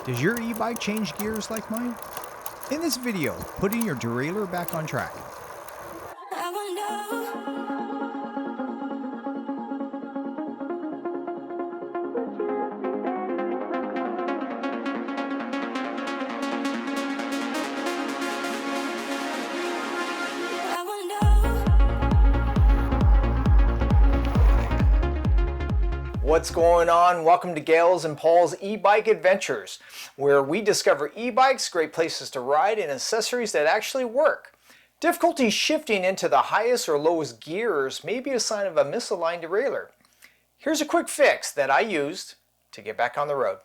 Does your e-bike change gears like mine? In this video, putting your derailleur back on track. What's going on? Welcome to Gail's and Paul's e-bike adventures, where we discover e-bikes, great places to ride, and accessories that actually work. Difficulty shifting into the highest or lowest gears may be a sign of a misaligned derailleur. Here's a quick fix that I used to get back on the road.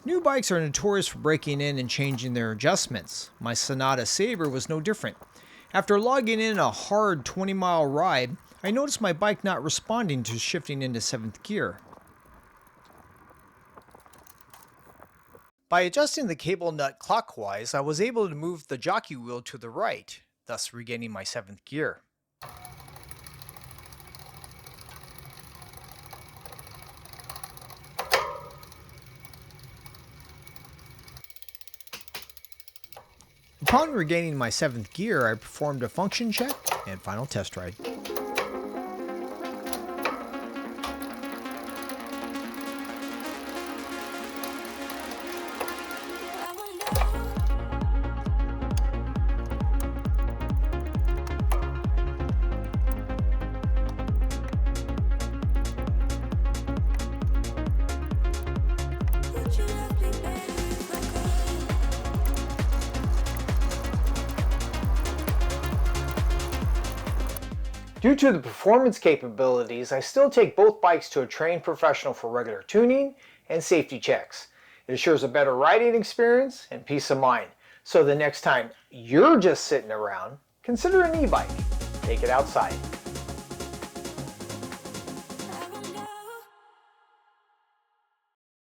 New bikes are notorious for breaking in and changing their adjustments. My Senada Sabre was no different. After logging in a hard 20-mile ride, I noticed my bike not responding to shifting into 7th gear. By adjusting the cable nut clockwise, I was able to move the jockey wheel to the right, thus regaining my 7th gear. Upon regaining my 7th gear, I performed a function check and final test ride. Due to the performance capabilities, I still take both bikes to a trained professional for regular tuning and safety checks. It assures a better riding experience and peace of mind. So the next time you're just sitting around, consider an e-bike. Take it outside.